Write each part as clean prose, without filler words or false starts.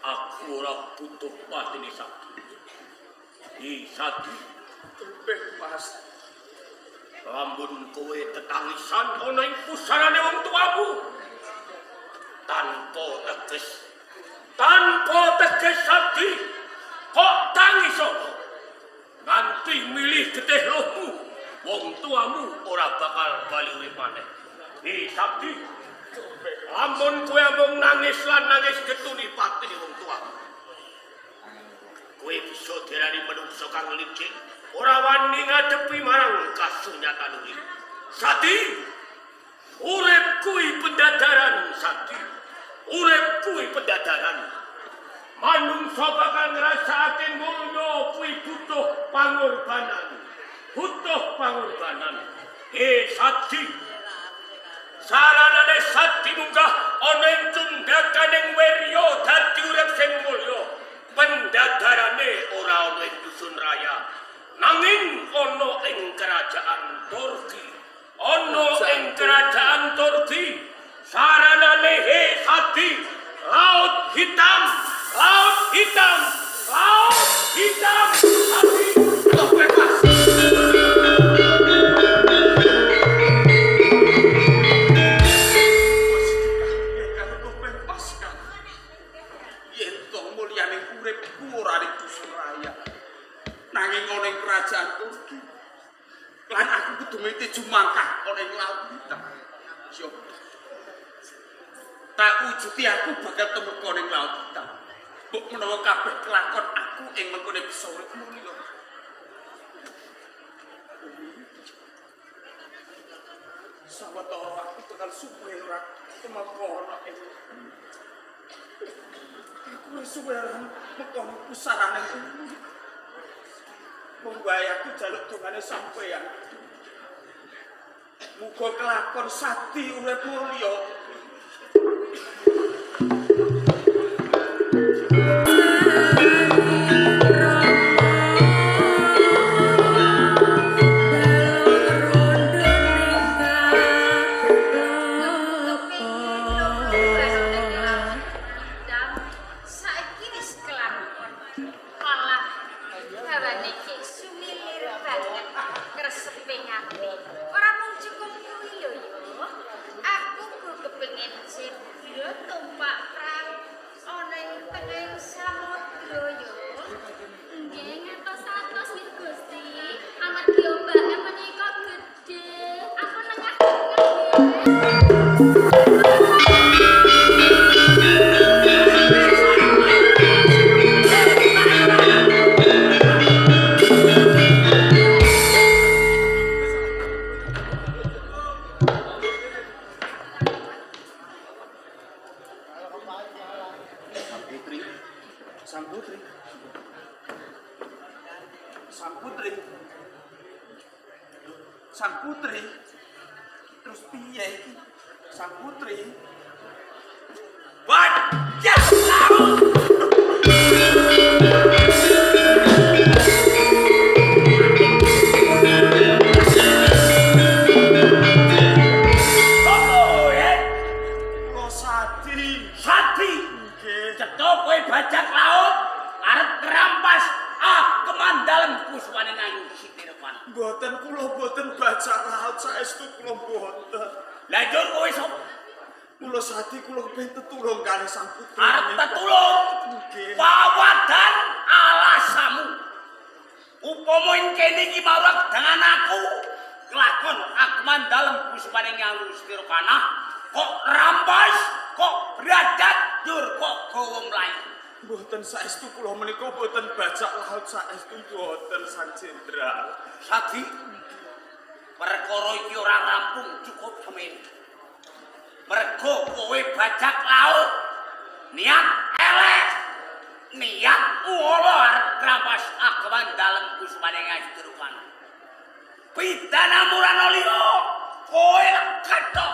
Aku ora butuh patine sakti. Isadi bebas. Lamun kowe tetangisan ana ing pusarane wong tuamu. Tanpa teges Sadi. Kok tangis apa? Nanti milih getih lohmu. Wong tuamu ora bakal bali urip maneh. Sadi. Lamun kowe mung nangis lan nangis getuni patine wong tuamu. Kowe bisa diarani manungsa kang licik, ora wani ngadepi marang kasunyatan urip. Sadi, urip kuwi pendadaran, Sadi. Urip kuwi pendadaran. Manungsa bakal ngrasakake mulya kuwi butuh pangorbanan. Sadi. Saranane Sadi munggah ana ing tunggakaning wirya dadi urip sing mulya. Pendadarane ora ana ing dusun raya, nanging ana ing kerajaan Turki. Saranane Sadi, laut hitam. Sadi, bebas. Nanging ana ing kerajaan Turki. Lan aku kudu mete jumangkah ana ing laut hitam. Yo. Tak wujuti aku bakal temeka ning laut hitam. Mbok menawa kabeh kelakon aku ing mengkone bisa urip mulya. Sawetara aku bakal suwe ora kemapana ing aku suwe ora mekon pusarane. Munggayaku jaluk dongane sampeyan. Muga kelakon Sadi urip mulya. Sang putri. Terus piye iki? Sang putri. Bajak laut. Sadi. Cetha kowe bajak laut arep ngrampas kemandalen puswane Ayu Sitirepan. Mboten kula mboten bajak laut saestu kula mboten. Lah njur kowe sapa? Kula Sadi kula kepengin tetulung kali sang putri. Arep tetulung. Nggih. Pawadan alasamu. Upama ing kene iki mawak dengan aku kelakon kemandalen puswane Ayu Sitirepan. Kok rampas, kok beradat, dur kok gawa mlayu. Mboten saestu kula menika mboten bajak laut saestu mboten Sang Jenderal. Sadi, perkara iki ora rampung cukup semen. Mergo kowe bajak laut, niat elek, niat ula arep ngrampas kemandalen puswane Ayu Sitirepan. Pidana murana liya, kowe kathok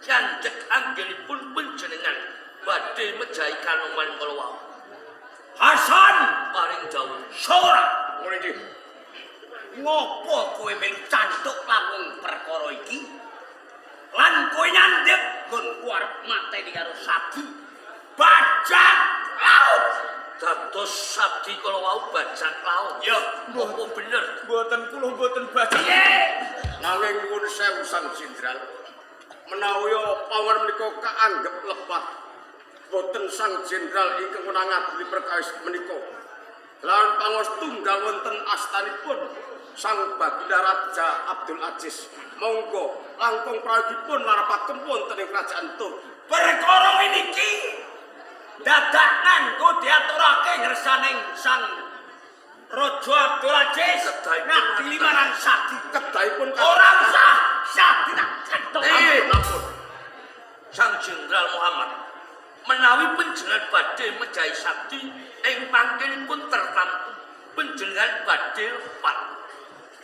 janjek anggenipun panjenengan badhe mejahi kanoman kala wau. Hasan paring dawuh, "Sora." Ngene iki. Ngopo kowe melu cantuk langkung perkara iki? Lan kowe nyandhek nggon ku arep mateni karo Sabdi. Bajak laut. Dados Sabdi kala wau bajak laut. Ya, apa bener? Mboten kula mboten bajak. Nanging nyuwun sewu Sang Jenderal. Menawi pawon menika kaanggep lepah. Boten Sang Jenderal ingkang menangadili perkawis menika. Lan pangos tunggal wonten astanipun Sang Baginda Raja Abdul Aziz. Monggo langkung prayogipun larapaken wonten ing kerajaan Turki. Perkara niki dadakan kok diaturake ngersaning Sang Raja Abdul Aziz. Ngadili marang Sabdi. Kedahipun Ora usah Sabdi tak cetok. Ampun. Sang Jenderal Muhammad menawi panjenengan badhe mejahi Sabdi ing panggenipun tertamtu panjenengan badhe lepat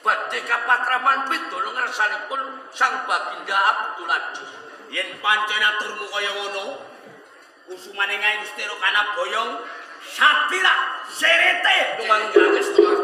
badhe kapatrapan pidana ngarsanipun Sang Baginda Abdul Aziz. Yen pancen aturmu kaya ngono, kusumane Nyai Ustira kana boyong, Sabdi tak serete Mangga setengah.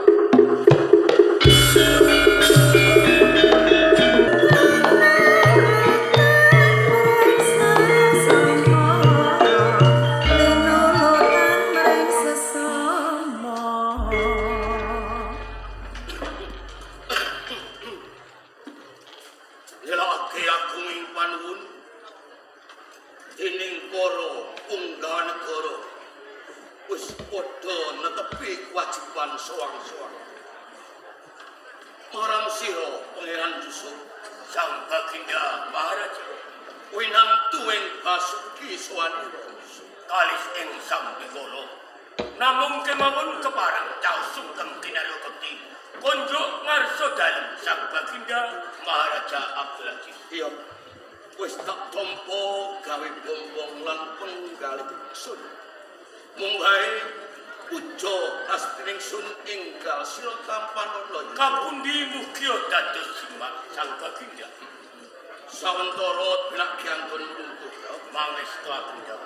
Marang sira Pangeran Yusuf, Sang Baginda Maharaja winantu ing Basuki Swanira kalis ing Sang Bigoro namung kemawon keparang caos sugeng kinalukti kunjuk ngarsa dalem Sang Baginda Maharaja Abdul Aziz. iya wis tak tampa gawe bombong lan penggal ingsun munggahe puja astining sun enggal sira tampanana Kapundi mugia dados simak Sang Baginda. sawentara pinagyangun runtuh Mangestu Agenda.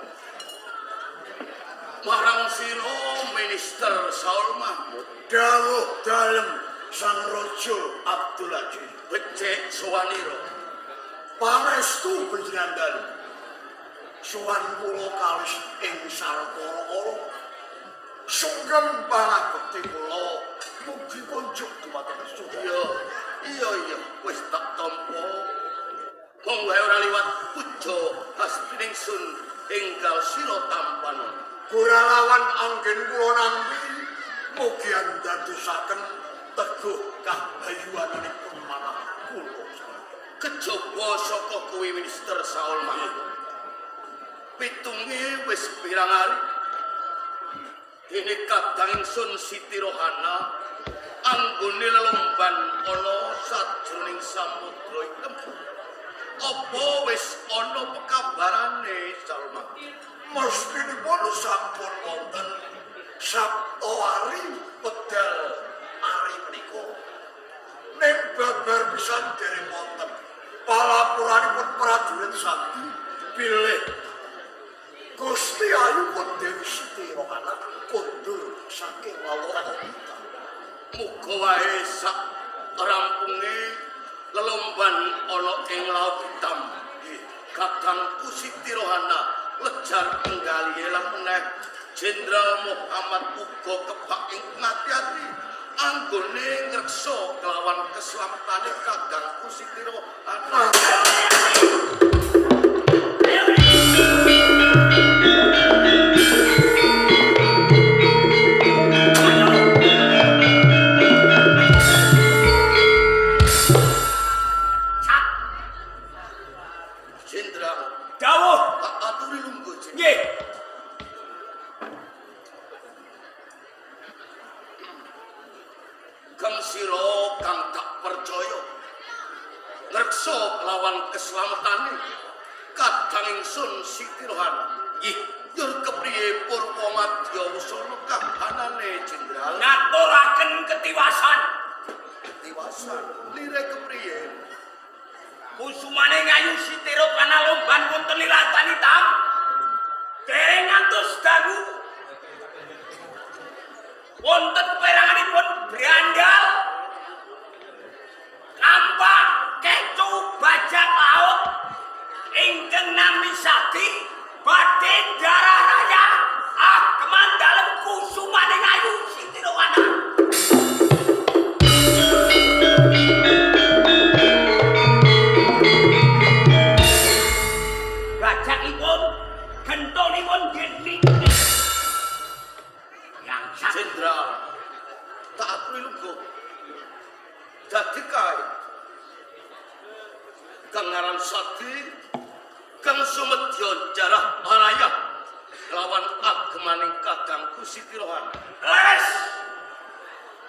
marang sira Minister Saul Mahmud dawuh dalem Sang Raja Abdul Aziz. becik Swanira Pangestu panjenengan dalem. Sowan kula kalis ing sarkara-kara. Sugeng pangabekti kula mugi kunjuk dumateng sedaya. iya wis tak tampa monggo ora liwat puja astining sun enggal sira tampanan Ora lawan anggen kula nampi mugi andadosaken teguh kabayuanipun manah kula. kejaba saka kuwi Minister Saul Mahmud pitunge wis pirang ari ini kadang ingsun Siti Rohana anggone lelomban ana sajroning samudra item apa wis ana pekabarane Salma Mestinipun sampun wonten sabta ari pedal ari menika. Ning babar pisan dereng wonten palapuranipun prajurit Sabdi bilih Gusti Ayu pun Dewi Siti Rohana kondur saking lawara kita. muga wae sak rampunge lelomban ana ing laut hitam kadang Siti Rohana lejar penggali lan meneh Jenderal Muhammad uga kebak ing ngati-ati anggone ngreksa kelawan keselamatan kadang Siti Rohana keselamatan kadang ingsun Siti Rohana yur kepriye Purwomadya usana kahanane Jenderal ngaturaken ketiwasan lire kepriye kusumane Ngayu Siti Rohana lomban wonten lilatan hitam dereng ngantos dalu wonten peranganipun brandal lungguh dadi kae kang aran Sakti kang sumedya jarah araya lawan agemaning Kakang Kusitirohan. Les.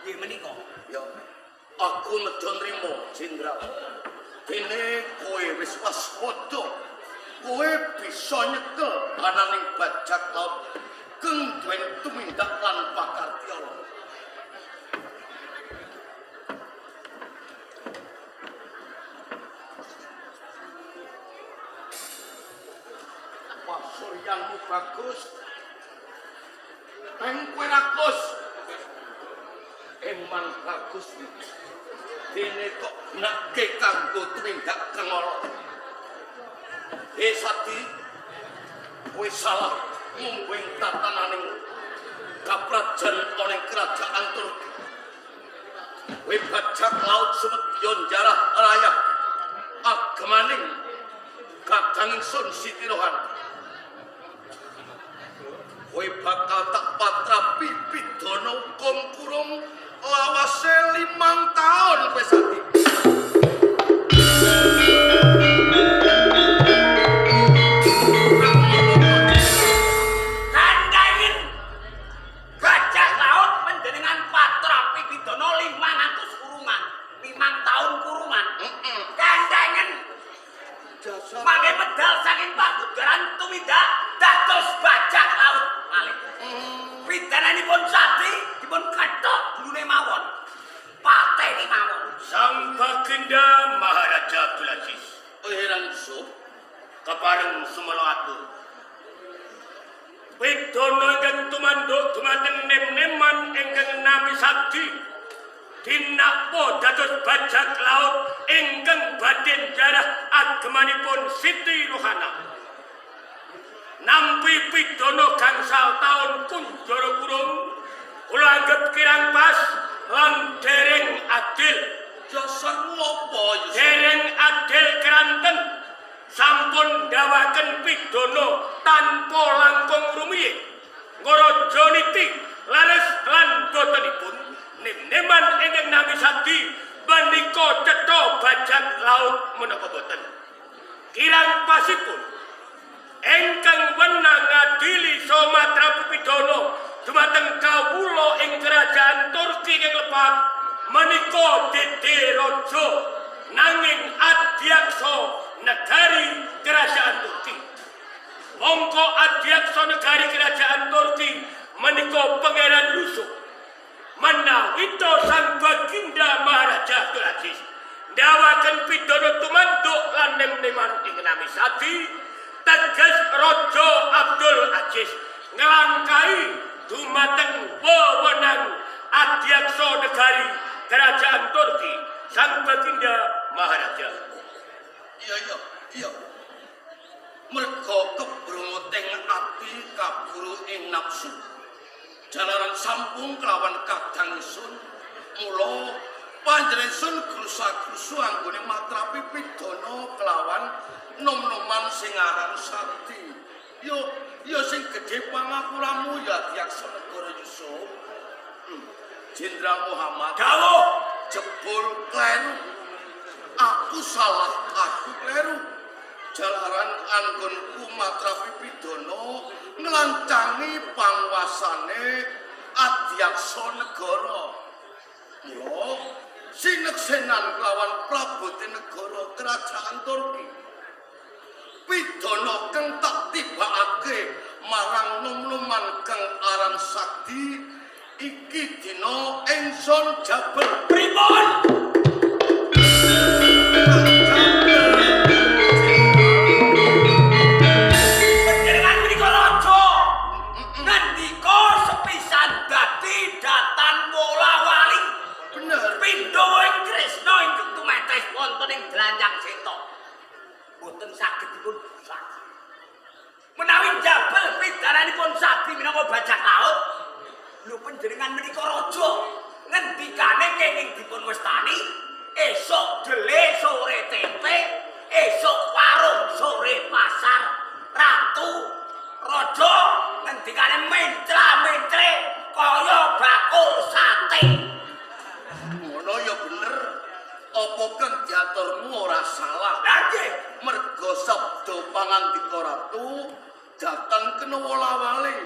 Nggih menika. Ya, aku medha nrimo, Jenderal. Dene kowe wis waspada. Kowe bisa nyekel ananing bajak laut kang duweni tumindak lan pakartiyala. Pasuryanmu bagus. Kowe rakus. Emang bagus. Dene kok nakke kanggo tumindak kang ala. Sakti, kowe salah mumbing tatananing kaprajan ana ing kerajaan Turki. Kowe bajak laut sumedya jarah raya agemaning Kakang Sun Sitirohan. Kowe bakal tak patrapi pidana hukum kurung lawase 5 taun kowe Sakti. Mangke medal saking pabudaran tumindak dados bajak laut malih. Pidananipun Sakti dipun kethok gulune mawon. Pateni mawon. Sang Baginda Maharaja Abdul Aziz Langsung kepareng sumela atur. Pidana ingkang tumanduk dumateng nem-neman ingkang nami Sakti dinakpo dados bajak laut ingkang batin jarah agemanipun Siti Rohana. Nampi pidana gangsal taun kunjara kurung kula anggep kirang pas lan dereng adil. dasar ngopo ya? Dereng adil keranten sampun ndawaken pidana tanpa langkung rumiyin. Ngaraja niti lares lan botenipun nem-neman ingkang nami Sakti menika cetha bajak laut menapa boten. Kirang pasipun ingkang wenang ngadili Sumatera pidana dumateng kawula ing kerajaan Turki ing lepat menika Dede Raja nanging adyaksa negari kerajaan Turki. Mongko adyaksa negari kerajaan Turki menika Pangeran Yusuf menawi to Sang Baginda Maharaja Abdul Aziz ndawaken pidana tumanduk lan nem-neman ing nami Sakti teges Raja Abdul Aziz nglangkai dumateng wewenang adyaksa negari kerajaan Turki Sang Baginda Maharaja. Iya. Merga kebrunguting ati kaburu ing nafsu. Jalaran sampung kelawan Kakang Sun, mula panjenengan grusa-grusu anggone matrapi pidana kelawan nom-noman sing aran Sakti. Yo sing gedhe pangapuramu ya Adyaksa Negara Yusuf. Jenderal Muhammad Dawuh jebul kleru. Aku salah, aku kleru. Jalaran anggonku matrapi pidana nglancangi panguasane Adyaksa Negara. Mula sineksenan kelawan Prabote Negara Kerajaan Turki. Pidana kang tak tibakake marang nom-noman kang aran Sakti iki dina ingsun jabel pripun? Panjenengan menika raja. Ngendika sepisan dadi datan bola-wali. bener. Pindha ing Kresna ingkang tumetes wonten ing Dlanjang Seta. Boten saged dipun busak. Menawi jabel pidananipun Sakti minangka bajak laut, lho panjenengan menika raja. Ngendikane kenging dipun westani, esuk dele sore tempe, esuk warung sore pasar. Ratu raja ngendikane mentra-mentre kaya bakul sate. aturmu ora salah. Nggih. Mergo sabda pangandika ratu datang kena wala-wali.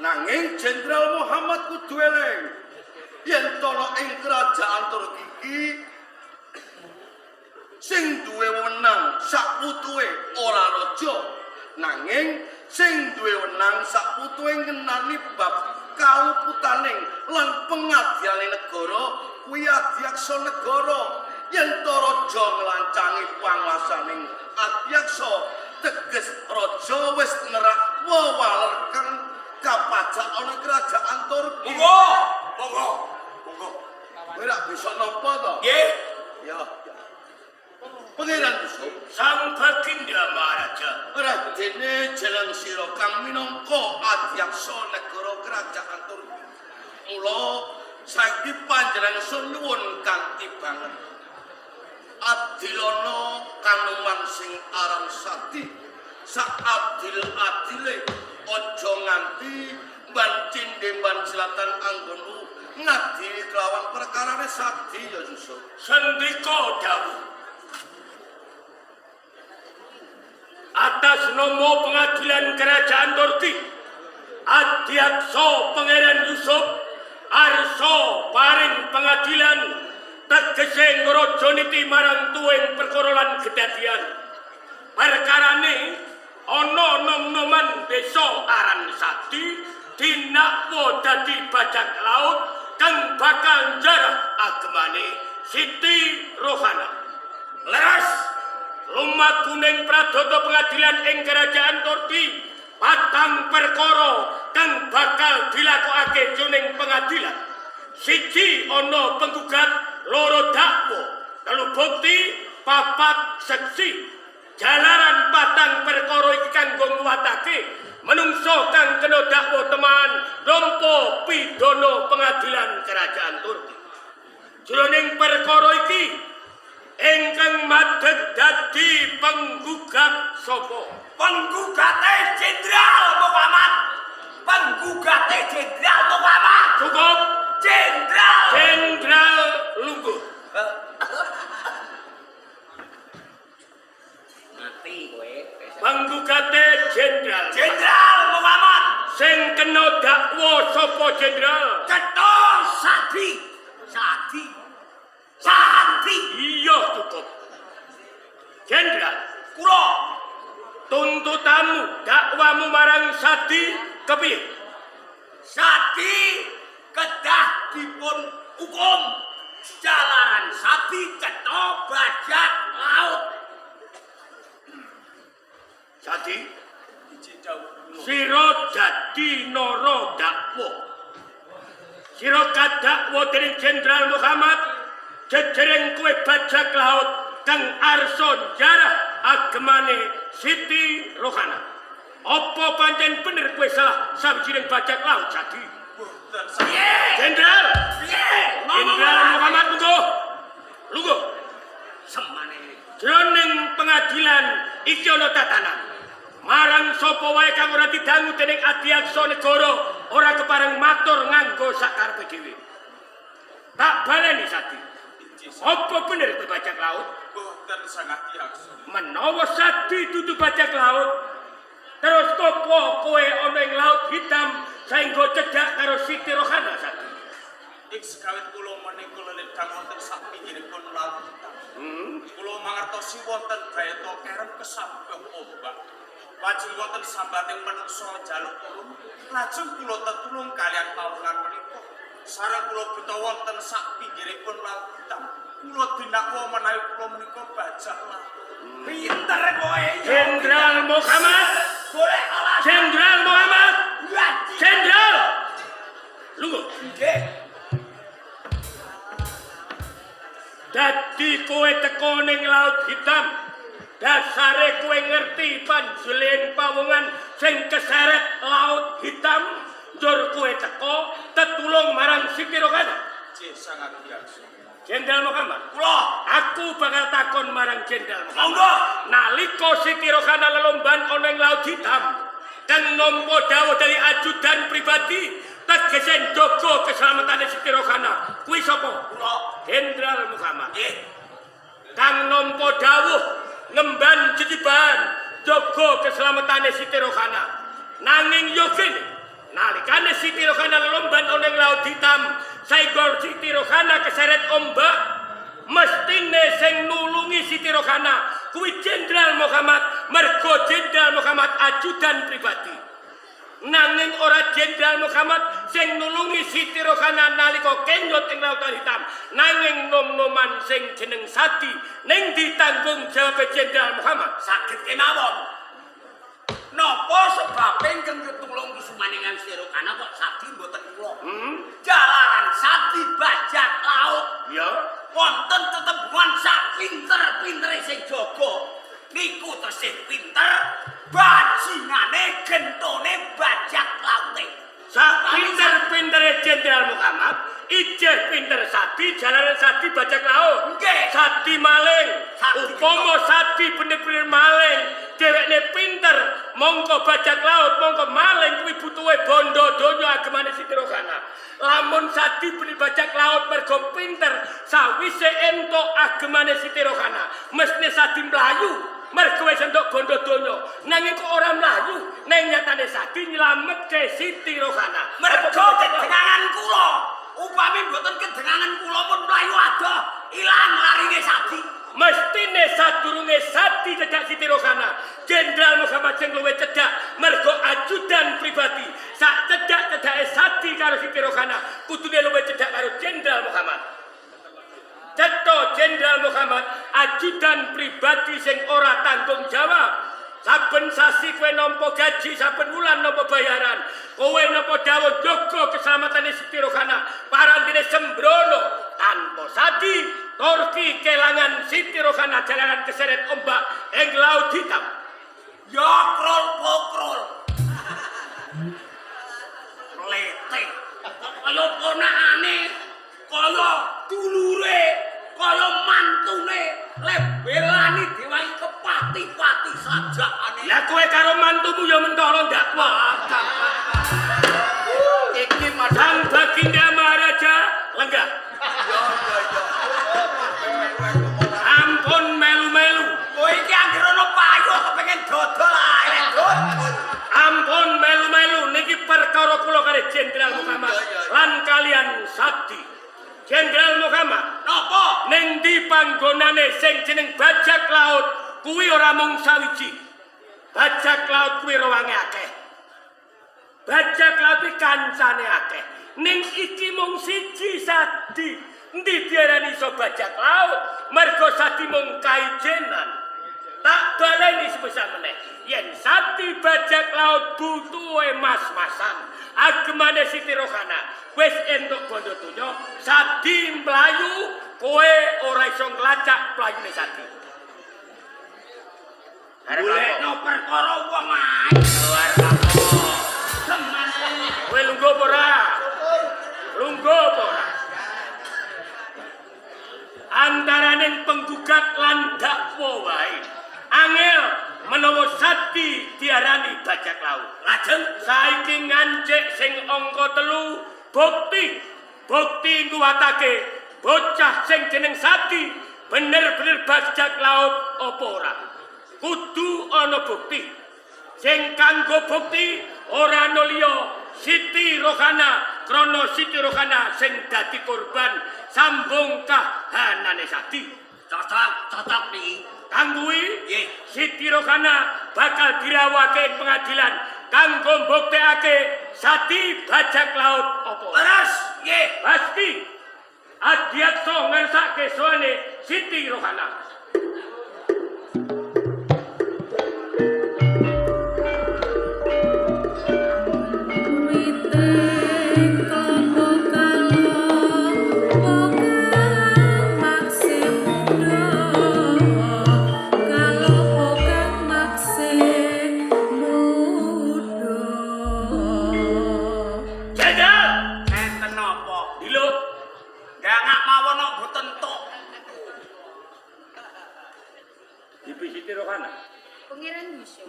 Nanging Jenderal Muhammad kudu eling yen ana ing kerajaan Turki iki sing duwe wewenang sak putuhe ora raja, nanging sing duwe wewenang sak putuhe ngenani bab kaluputaning lan pengadilane negara kuwi Adyaksa negara. Yen to raja nglancangi panguasaning Adyaksa teges raja wis nerak wewaler kang kapajak ana kerajaan Turki. Monggo. Kowe ra bisa napa to? Nggih. Ya. Pangeran Yusuf, Sang Baginda Maharaja. radene jalan sira kang minangka Adyaksa negara kerajaan Turki. Mula saiki panjenengan sun nyuwun kanthi banget. Adilana kanuman sing aran Sati, sak adil-adile aja nganti mban cindhe mban selatan anggonu ngadili kelawan perkarane Sati ya Yusuf. Sendika dawuh. Atas nama pengadilan kerajaan Turki, Adyaksa Pangeran Yusuf arsa paring pengadilan tegese ngrajani marang tuwing perkara lan kedadian. Perkarane ana nom-noman desa aran Sati dinakwa dadi bajak laut kang bakal njarah agemane Siti Rohana. Leres lumakuning pradata pengadilan ing kerajaan Turki patang perkara kang bakal dilakokake jroning pengadilan. Siji ana penggugat, loro dakwa, telu bukti, papat seksi. Jalaran patang perkara iki kanggo nguwatake menungso kang kena dakwa teman nampa pidana pengadilan kerajaan Turki. Jroning perkara iki ingkang madeg dadi penggugat sapa? Penggugate Jenderal Muhammad. Penggugate Jenderal Muhammad. Cukup. Jenderal Lungguh. Mati kowe. Penggugate Jenderal. Jenderal Muhammad. Sing kena dakwa sapa Jenderal? Cetha Sati. Iya cukup. Jenderal, Kula tuntutanmu dakwamu marang Sati kepiye? Sati kedah dipun hukum jalaran Sati cetha bajak laut. Sati, sira dadi nara dakwa. Sira kadakwa dening Jenderal Muhammad jejering kowe bajak laut kang arsa njarah agemane Siti Rohana. Apa pancen bener kowe salah sawijining bajak laut Sati? Jenderal! Jenderal Muhammad Lungguh. Semane Jroning pengadilan iki ana tatanan. Marang sapa wae kang ora didangu dening Adyaksa negara ora kepareng matur nganggo sakarepe dhewe. Tak baleni Sati. Apa bener kowe bajak laut? boten sangat Adyaksa. Menawa Sati dudu bajak laut, terus kopo kowe ana ing laut hitam saengga cedhak karo Siti Rohana Sati. Ing sekawit kula menika ledang wonten sak pinggiripun laut. Kula mangertosi wonten gayata kerem kesambah ombak. Lajeng wonten sambating manungsa njaluk tulung. Lajeng kula tetulung kalian pawongan menika. Sareng kula buta wonten sak pinggiripun laut hitam. Kula dinakwa menawi kula menika bajak laut. Pinter kowe. Jenderal Muhammad. Boleh alas. Jenderal Muhammad. Jenderal. Lungguh. Nggih. Dadi kowe teko ning laut hitam. Dasare kowe ngerti panjenengan pawongan sing keseret laut hitam. Njur kowe teko tetulung marang Siti Rohana. Nggih sangat Adyaksa. Jenderal Muhammad. Kula Aku bakal takon marang Jenderal Muhammad. monggo. Nalika Siti Rohana lelomban ana ing laut hitam kang nampa dawuh dari ajudan pribadi tegese njaga keselamatane Siti Rohana. Kuwi sapa? Kula Jenderal Muhammad. nggih. kang nampa dawuh ngemban jejiban jaga keselamatane Siti Rohana. Nanging yo kene nalikane Siti Rohana lelomban ana ing Laut Hitam saengga Siti Rohana keseret ombak, mestine sing nulungi Siti Rohana kuwi Jenderal Muhammad, mergo Jenderal Muhammad ajudan pribadi. Nanging ora Jenderal Muhammad sing nulungi Siti Rohana nalika kenyot ing Lautan Hitam, nanging nom-noman sing jeneng Sati ning ditanggung jawab Jenderal Muhammad. Saged kemawon. Napa sebabe ingkang ketulung kusumaningan Siti Rohana kok Sati mboten kula? Jalaran Sati bajak laut. Ya, Wonten tetebuan sak pinter-pintere sing jaga. Niku tesih pinter, bajingane gentone bajak laute. sak pinter-pintere Jenderal Muhammad, ijeh pinter Sati, jalaran Sati bajak laut. Nggih. Sati maling, Sati upama Sati bener-bener maling, dhewekne pinter, mongko bajak laut, mongko maling kuwi butuhe bondo donya agemane Siti Rohana. Lamun Sati bener bajak laut mergo pinter, sawise entuk agemane Siti Rohana, mestine Sati mlayu. Mergo wis entuk bondo donya, nanging kok ora mlayu, nang nyatane Sati nyelametke Siti Rohana. Mergo kedengangan kula, upami mboten kedengangan kula pun mlayu adoh, ilang larine Sati. Mestine sadurunge Sati cedhak Siti Rohana, Jenderal Muhammad sing luwih cedhak mergo ajudan pribadi. Sak cedhak-cedhake Sati karo Siti Rohana, kudune luwih cedhak karo Jenderal Muhammad. Cetha Jenderal Muhammad ajudan pribadi sing ora tanggung jawab. Saben sasi kowe nampa gaji, saben wulan nampa bayaran. Kowe nampa dawuh jaga keselamatane Siti Rohana, parantine sembrono tanpa Sati Turki kelangan Siti Rohana jalanan keseret ombak ing Laut Hitam. Ya krol pokrol. Lete. Kaya ponakane, kaya dulure, kaya mantune, lebelani diwai kepati-pati sajakane. Lah kowe karo mantumu ya mentolo dakwa. Iki Sang Baginda Maharaja lenggah. Ampun melu-melu. Kowe iki anggere ana payu kepengin dodol ae, dodol. Ampun melu-melu niki perkara kula karo Jenderal Muhammad lan kalian Sati. Jenderal Muhammad, Napa? ning ndi panggonane sing jeneng bajak laut kuwi ora mung sawiji. Bajak laut kuwi rawange akeh. Bajak laut kuwi kancane akeh. Ning iki mung siji Sati. Endi diarani iso bajak laut? Mergo Sati mung kaijenan. Tak baleni sebesar meneh. Yen Sati bajak laut butuhe mas-masan. Agemane Siti Rohana wis entuk bondo donya, Sati mlayu, kowe ora iso nglacak playune Sati. Golekno perkara wong ae. Luar kamu. Semane. Kowe lungguh apa ora? Lungguh apa ora? Antaraning penggugat lan dakwa wae. Angel menawa Sati diarani bajak laut. Lajeng Saiki ngancik sing angka 3 bukti nguwatake bocah sing jeneng Sati bener-bener bajak laut apa ora. Kudu ana bukti. Sing kanggo bukti ora ana liya Siti Rohana, krana Siti Rohana sing dadi korban sambung kahanane Sati. cocok niki. Kangguwi Nggih. Siti Rohana bakal dirawake ing pengadilan kanggo mbuktekake Sati bajak laut apa. Leres, nggih. Pasti adiatso ngersake soane Siti Rohana.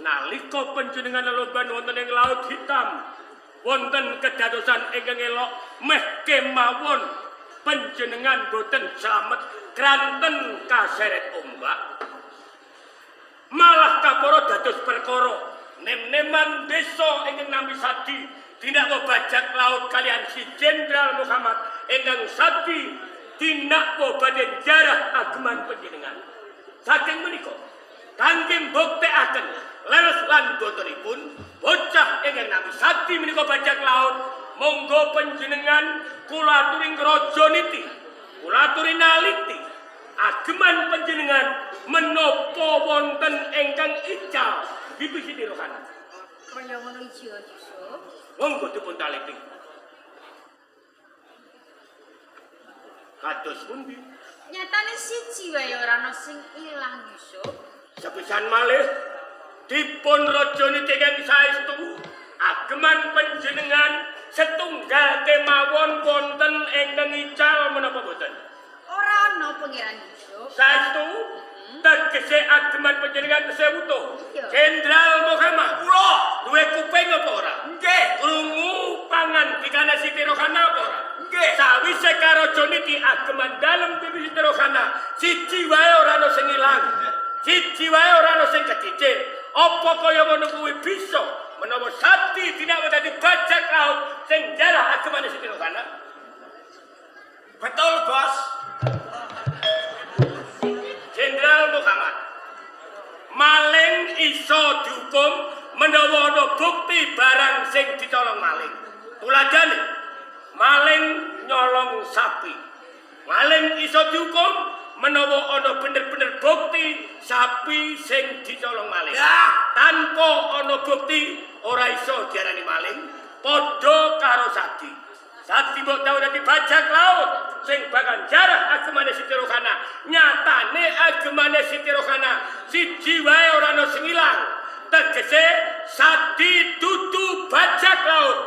Nalika panjenengan lelomban wonten ing Laut Hitam, wonten kedadosan ingkang elok meh kemawon panjenengan boten slamet kranten kaseret ombak. Malah kaporo dados perkara nem-neman desa ingkang nami Sadi tindak bajak laut kalian si Jenderal Muhammad ingkang Sadi tindak badhe jarah ageman panjenengan. Saking menika kangge mbuktekaken leres lan botenipun bocah ingkang nami Sadi menika bajak laut. Monggo panjenengan kula aturi raja niti, kula aturi naliti ageman panjenengan menapa wonten ingkang ical dipisi rohana. Kaya ngono iki Yusuf. Monggo dipun taliti. Kados pundi? Nyatane siji wae ora ana sing ilang Yusuf. Sepisan malih dipun raja niti kang saestu ageman panjenengan setunggal kemawon wonten ingkang ical menapa boten? Ora ana pangeran Yusuf. Saestu tegese ageman panjenengan tesih utuh. Iya. Jenderal Muhammad Kula duwe kuping apa ora? nggih. Krungu pangan dikane Siti Rohana apa ora? Nggih. Sawise karo Joniti ageman dalem pipi Siti Rohana, siji wae ora ana sing ilang. Siji wae ora ana sing kecicil. Apa kaya ngono kuwi bisa menawa Sati tidak dadi bajak laut sing jarah ageman Siti Rohana? Betul, Bos. Jenderal Muhammad maling iso dihukum menawa ana bukti barang sing dicolong maling. Tuladane maling nyolong sapi. Maling iso dihukum menawa ana bener-bener bukti sapi sing dicolong maling. Ya. Tanpa ana bukti ora iso diarani maling. Padha karo Sadi. Sadi mbok tau dadi bajak laut sing bakal jarah agemane Siti Rohana. Nyatane agemane Siti Rohana siji wae ora ana sing ilang. Tegese Sadi dudu bajak laut.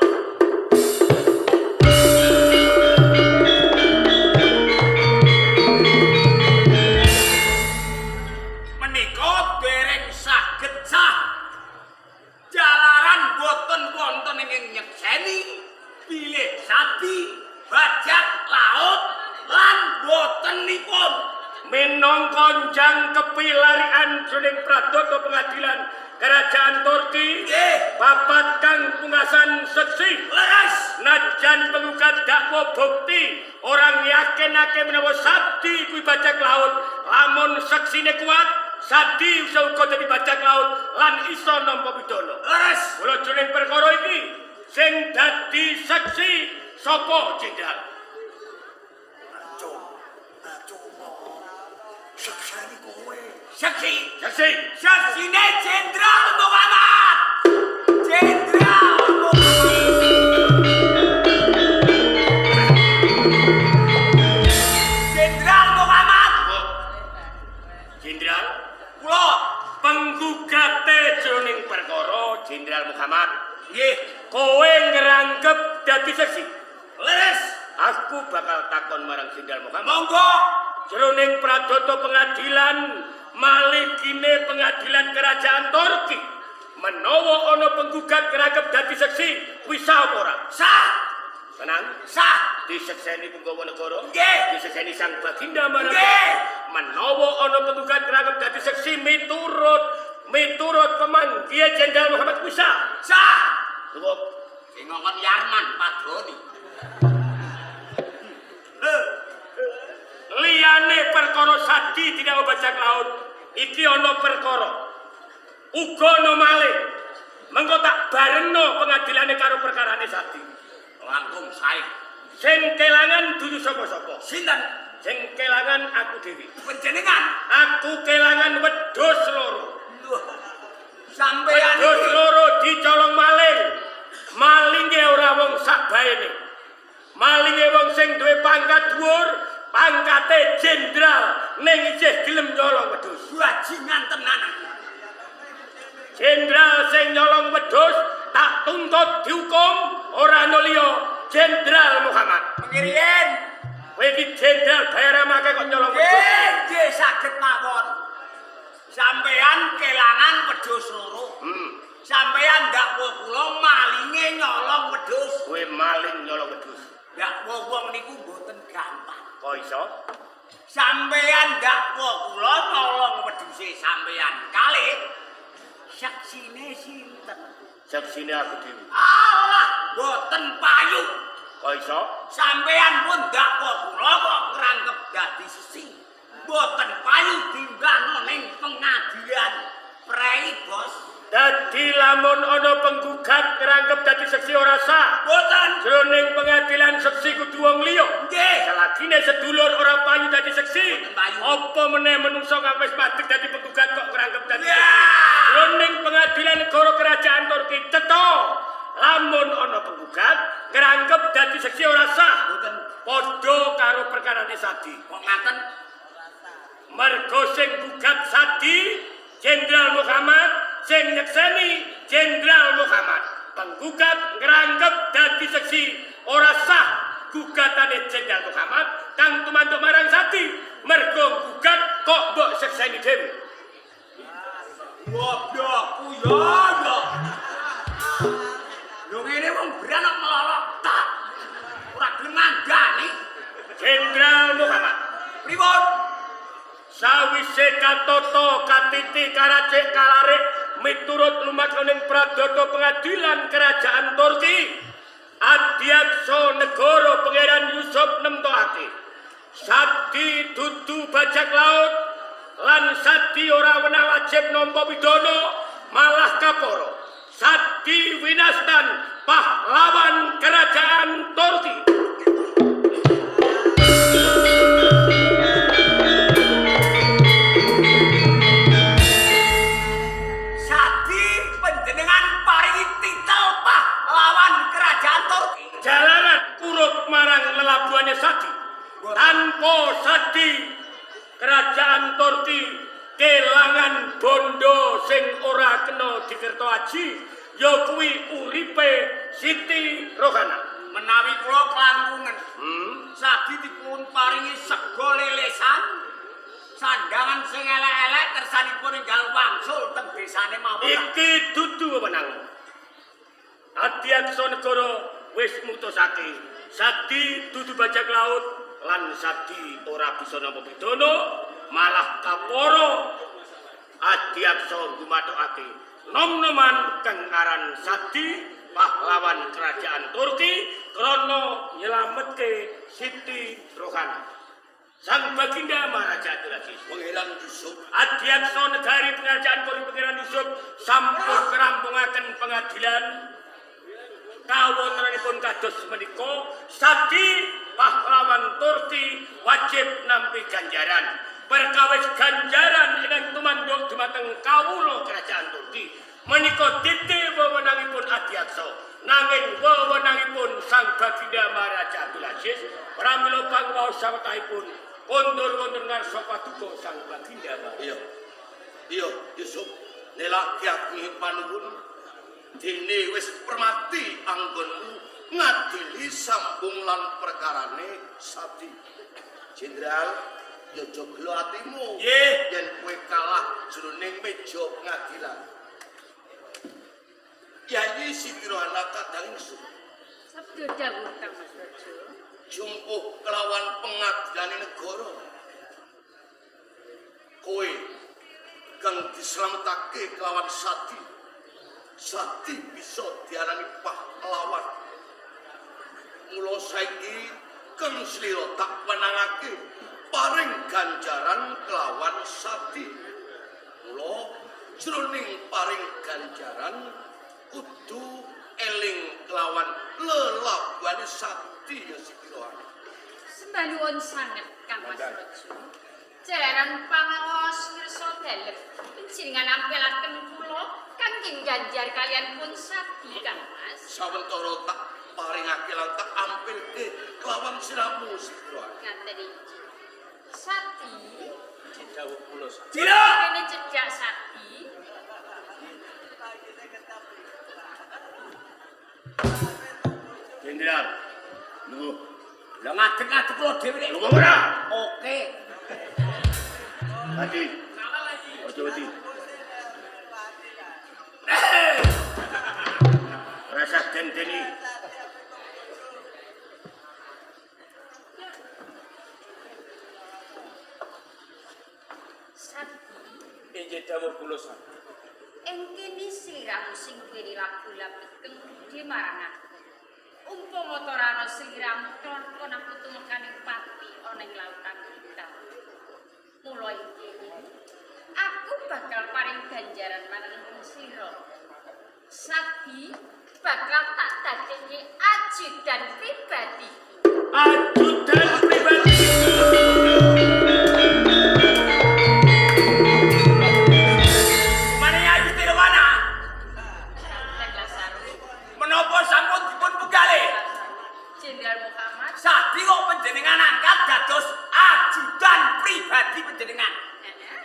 Menika dereng saged sah. Jalaran boten wonten ing nyekseni bilih Sadi bajak laut lan botenipun Minangka njang kepilarian jroning pradata pengadilan Kerajaan Turki babat kang pungkasan seksi leres. najan penggugat dakwa bukti orang yakinake menawa Sadi kuwi bajak laut lamun seksine kuat Sadi bisa uga dadi bajak laut lan iso nampa pidana. Leres. Kula jroning perkara iki sing dadi seksi sapa Jenderal? Saksani kowe. Seksi. Seksi. Seksine Jenderal Muhammad. Jenderal Muhammad. Jenderal Muhammad. Jenderal Kula penggugate jroning perkara Jenderal Muhammad. nggih. Kowe ngeranggep dadi seksi. Leres. Aku bakal takon marang Jenderal Muhammad. Monggo. Jroning pradata pengadilan maligine pengadilan kerajaan Turki. Menawa ana penggugat ngeranggep dadi seksi, kuwi sah apa ora? Sah. Tenang. Sah. Disekseni penggawa negara. Nggih. Disekseni sang baginda marang. Nggih. Menawa ana penggugat ngeranggep dadi seksi miturut pemanggihe Jenderal Muhammad kuwi sah. Sah. Cukup. Sing ngomong Yarman padoni. Liyane perkara Sadi tidak bajak laut, iki ana perkara uga ana maling. Mengko tak barengno pengadilane karo perkarane Sadi. Langkung sae. Sing kelangan dudu sapa-sapa. Sinten? Sing kelangan aku dhewe. Panjenengan. Aku kelangan wedhus loro. Sampeyan Wedhus iki loro dicolong maling. Malinge ora wong sak baene. Malinge wong sing duwe pangkat dhuwur, pangkate jenderal ning isih gelem nyolong wedhus. bajingan tenan. Jenderal sing nyolong wedhus tak tuntut dihukum ora ana liya Jenderal Muhammad. Pengirian. Kowe iki jenderal daerah make kok nyolong wedhus. Nggih saged mawon. Sampeyan kelangan wedhus loro. Sampeyan dakwa kula malinge nyolong wedhus. Kowe maling nyolong wedhus. dakwa wong niku mboten gampang. Kok iso? Sampeyan dakwa kula nolong wedhuse sampeyan kalih saksine sinten? Saksine aku dhewe. Allah, mboten payu. Kok iso? Sampeyan pun dakwa kula kok ngrangkep dadi sesi. Mboten payu diundang ning pengadilan. Prei, Bos. Dadi lamun ana penggugat ngrangkep dadi seksi ora sah. Mboten. Jroning pengadilan seksi kudu wong liya. Nggih. Selagine sedulur ora payu dadi seksi. Mboten payu. Apa meneh menungso kang wis mati dadi penggugat kok ngrangkep dadi Ya. seksi. Jroning pengadilan negara kerajaan Turki cetha. Lamun ana penggugat ngrangkep dadi seksi ora sah. Mboten. Padha karo perkarane Sadi. Kok ngaten? Mergo sing gugat Sadi Jenderal Muhammad, sing nyekseni Jenderal Muhammad. Penggugat ngrangkep dadi seksi ora sah gugatane Jenderal Muhammad kang tumantuk marang Sadi. Mergo gugat kok mbok sekseni dhewe. Goblokku ya. Lho ngene wong beranak melorot tak. Ora gelem ngandani. Jenderal Muhammad Pripun? sawise katoto katiti karacik kalarik miturut lumakning pradata pengadilan kerajaan Turki Adyaksa negara Pangeran Yusuf nemtokake Sadi dudu bajak laut lan Sadi ora wenang wajib nampa pidana malah kapara. Sadi winastan pahlawan kerajaan Turki. Sadi panjenengan paringi titel pahlawan kerajaan Turki. Jalanan urut marang lelabuhannya Sadi. Tanpa Sadi kerajaan Turki kelangan bondo sing ora kena dikerto aji ya kuwi uripe Siti Rohana. Menawi kula kelangkungan Sadi dipun paringi sego lelesan sandangan sing elek-elek kersanipun enggal wangsul teng desane mawon. Iki dudu wewenangmu. Adyaksa negara wis mutusake Sadi dudu bajak laut lan Sadi ora bisa nampa pidana malah kapara. Adyaksa gumathukake nom-noman kang aran Sadi pahlawan kerajaan Turki krana nyelametke Siti Rohana. Sang Baginda Maharaja Abdul Aziz Pangeran Yusuf Adyaksa negari pengerajaan Kori Pangeran Yusuf sampun kerampungaken pengadilan kawontenanipun kados menika Sadi pahlawan Turki wajib nampi ganjaran perkawis ganjaran ingkang tumanduk dumateng kawula kerajaan Turki menika titi wewenangipun Adyaksa nanging wewenangipun Sang Baginda Maharaja Abdul Aziz pramila pangwaos sawetahipun kondur-kondur ngarsa paduka Sang Baginda Maharaja. iya Yusuf nelaki aku panuwun dene wis permati anggonmu ngadili sambung lan perkarane Sadi. Jenderal ya aja gelo atimu yen kowe kalah jroning meja pengadilan. Yayi Siti Rohana kadang ingsun Sabda dawuh Kang Mas Raja. jumpuh kelawan pengadilan negara. Kowe kang dislametake kelawan Sadi. Sadi bisa diarani pahlawan. Mula saiki kang slira tak wenangake paring ganjaran kelawan Sadi. Mula jroning paring ganjaran kudu eling kelawan lelabuhane Sadi ya Siti Rohana. Sembah nuwun sanget Kang Mas Raja. Jalaran pangaos ngersa dalem panjenengan ampelaken kula kangge ganjar kalian pun Sadi Kang Mas. Sawentara tak paringake lan tak ampilke kelawan siramu Siti Rohana. Ngaten iki. Sadi Dawuh kula Sadi. kene cedhak Sadi. Jenderal, nunggu. Lah ngadeg-ngadeg kula dhewe nek Nunggu ora? Oke. Hadi. Ojo wedi. Rasa dendeni. Sadi, Inggih dawuh kula Sadi. ing kene sliramu sing duweni lagu-lagu kang gedhe marang aku. Umpama ta ora ana sliramu kelakon aku tumekaning pati ana ing lautan kita. Mula iki aku bakal paring ganjaran marang slira. Sadi bakal tak dadekne ajudan pribadi. Ajudan pribadi. Mane ayu tiro mana? Menapa sampun dipun pegale? Jenderal Muhammad. Sadi kok panjenengan angkat dados ajudan pribadi panjenengan.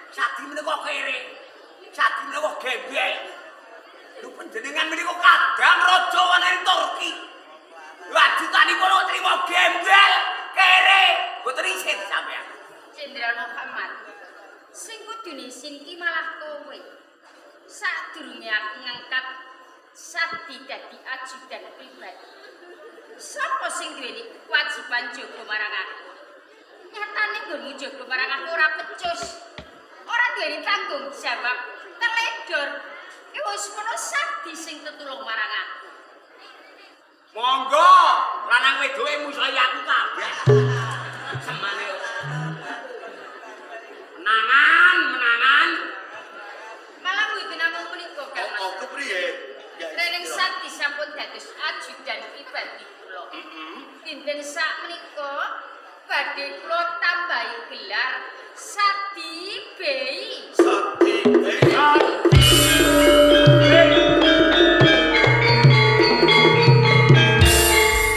Sadi menika kere. Sadi menika gembel. Lho panjenengan menika kadang raja wonten Turki. Lho ajudanipun kok trimo gembel, kere. Boten isin sampean. Jenderal Muhammad. Sing kudu isin ki malah kowe. Sadurunge aku ngangkat Sadi dadi ajudan pribadi. Sapa sing duweni kewajiban jaga marang aku? Nyatane nggonmu jaga marang aku ora pecus. Ora duweni tanggung jawab, teledor. Wis ngono Sadi sing tetulung marang aku. Monggo, lanang wedoke musahi aku kabeh. Semane. Menangan. Malah mboten namung menika kan. Oh, kepriye? Rening Sadi sampun dados ajudan pribadi kula. Dinten sak menika badhe kula tambahi gelar Sadi Bey. Sadi Bey.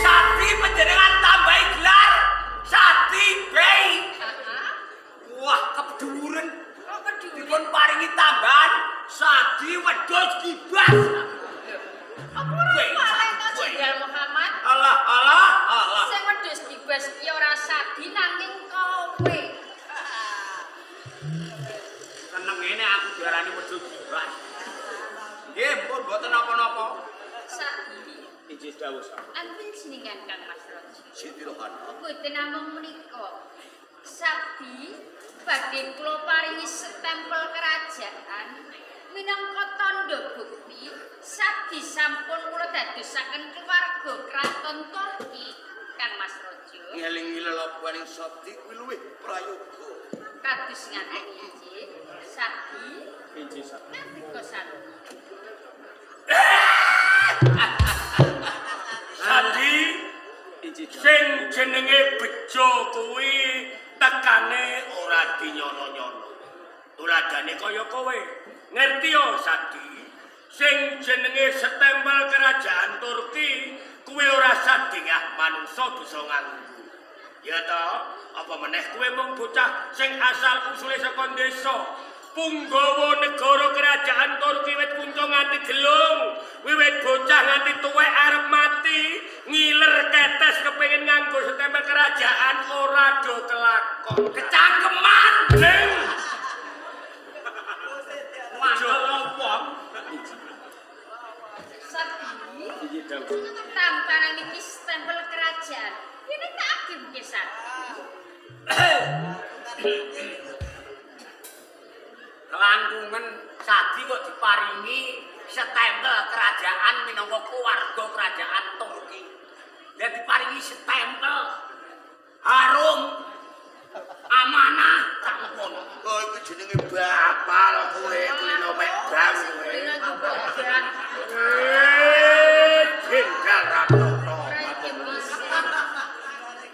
Sadi panjenengan tambahi gelar Sadi Bey. Wah, kepeduren. Kok kedue Dipun paringi tambahan Sadi wedhus kibas. apa ora paling to Jenderal Muhammad? Allah. Sing wedhus dibas ki ora Sadi nanging kowe. Seneng ngene aku diarani wedhus kibas. Nggih, pun mboten napa-napa. Sadi Inggih dawuh Sadi. ampun jenengan Kang Mas Roji. Siti Rohana. Mboten namung menika. Sadi badhe kula paringi stempel kerajaan minangka tandha bukti Sadi sampun kula dadosaken keluarga kraton Turki Kang Mas Rojo. Ngelingi lelampaning Sadi kuwi luwih prayoga. Kados ngaten iki Sadi Inggih Sadi. nalika sami. Sadi Inggih Sadi. sing jenenge bejo kuwi tekane ora dinyono-nyono. Tuladane kaya kowe. Ngerti yo Sadi? Sing jenenge stempel kerajaan Turki kuwi ora sadengah manungsa bisa nganggo. Ya ta, apa meneh kuwi mung bocah sing asal usule saka desa. Punggawa negara kerajaan Turki wit kunca nganti gelung, wiwit bocah nganti tuwek arep mati, ngiler ketes kepengin nganggo stempel kerajaan ora do kelakon. Kecangkeman. Ning Wandel wong. Sadi Inggih dawuh. tampanan iki stempel kerajaan. Ini tak agem ke Sadi. Kelangkungan Sadi kok diparingi stempel kerajaan minangka keluarga kerajaan Turki. Dia diparingi stempel harum amanah sampun. Oh, iku jenenge bapal kowe kulino mek bang kowe. Kulino juga udah. Jenderal Ratono. Raja bisa.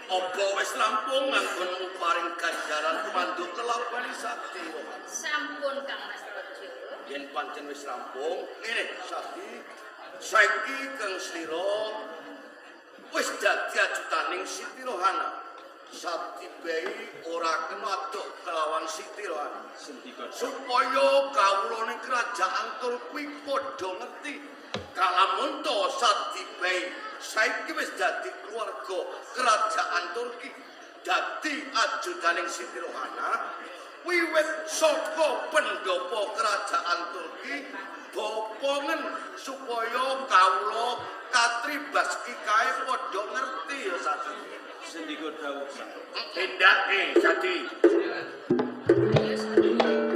Apa wis rampung nganggonmu paring ganjaran mandu kelapane Sadi. Sampun Kang Mas Rojo. Yen pancen wis rampung, ngene Sadi. Saiki Kang Slira wis dadi ajutaning Siti Rohana. Sadi Bey ora kemaduk kelawan Siti Rohana. Supaya kawula ning kerajaan Turki padha ngerti kalamun to Sadi Bey saiki wis dadi keluarga kerajaan Turki, dadi ajutaning Siti Rohana. Wiwit saka pendopo kerajaan Turki bopongen supaya kawula katribas kae padha ngerti ya Sadi. Sendika dawuh. Tindake Sadi. Ayo Sadi.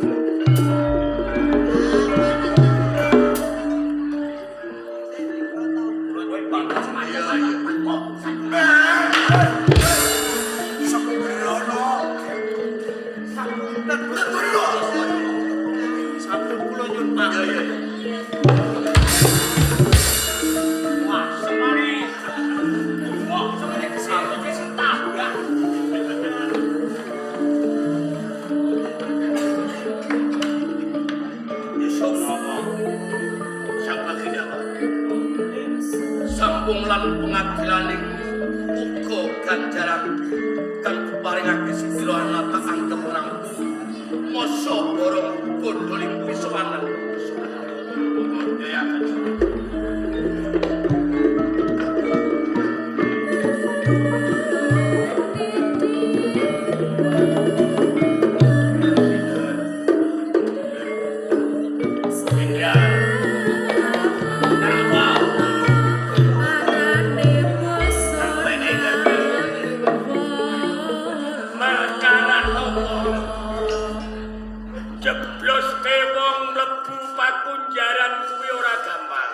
Sampun kula nyuwun panggilan. Ya. Wah, semari. Wah, semari kesambet sing tabrak. Yusuf siapa kidawa sambung lan pengadilaning uga ganjaran kang diparingake sira anata anggep nang masa borong bodholing pisowanan ya jeblos ke wong mlebu pakunjaran kuwi ora gampang.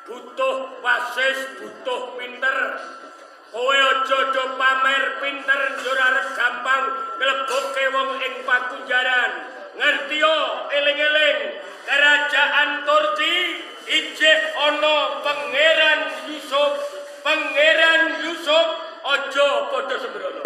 Butuh wasis, butuh pinter. Kowe aja do pamer pinter yo ora gampang mlebuke wong ing pakunjaran. Ngerti yo, eling-eling. Kerajaan Turki ijeh ana Pangeran Yusuf. Pangeran Yusuf aja padha sembrono.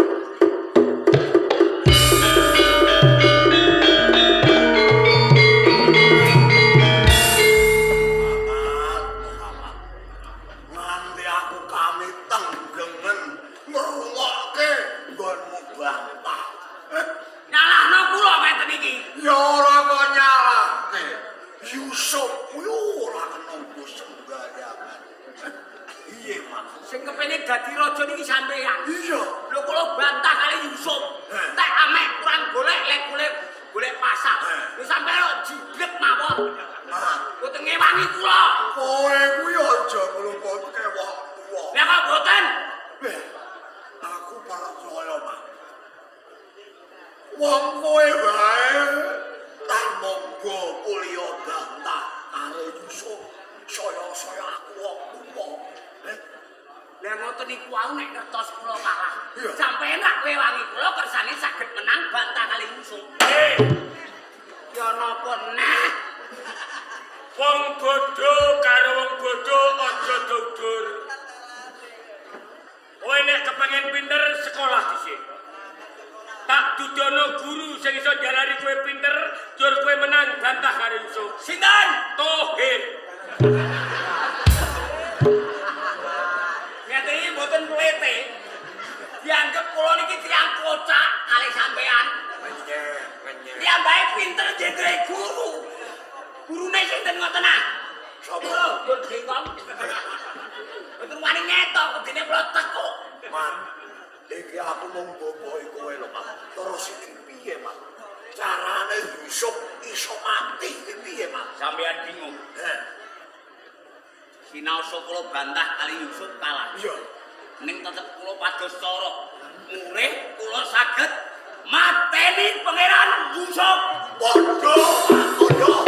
Nyalahno kula ngeten iki. ya ora kok nyalahke Yusuf kuwi ora kena sembarangan iya Mak Sing kepengin dadi raja niki sampeyan. iya Lho kula bantah kali Yusuf. Tek amek kurang golek golek pasar. Wis sampeyan jiblek mawon. Boten ngewangi kula. kowe kuwi aja ngluput kewak tuwa Lah kok boten? aku percaya Mak wong kowe wae tak monggo kuliah bantah karo Yusuf saya aku wong tuwa Lah ngoten niku wae nek kertos kula kalah. Iya. Sampeyan nak ngewangi kula kersane saged menang bantah kali Yusuf. Ya napa neh? Wong bodho karo wong bodho aja dudur. Kowe nek kepengin pinter sekolah dhisik. Tak dudono guru sing iso njalari kowe pinter, jur kowe menang bantah karo Yusuf. Sinten? Tohir. Ngeten iki mboten klete. Dianggep kula niki tiyang kocak kali sampean. Tiyang bae pinter jendre guru. Gurune sinten ngoten ah? Sapa? Gun Bengkong. Mboten wani ngetok kedine kula tekuk. Man, iki aku mung bobohi kowe lho, Mak. Terus iki piye, Mak? Carane Yusuf iso mati iki piye, Mak? Sampean bingung. Sinau kula bantah kali Yusuf kalah. Iya. Ning tetep kula pados cara. Murih kula saged mateni Pangeran Yusuf. Waduh, aku yo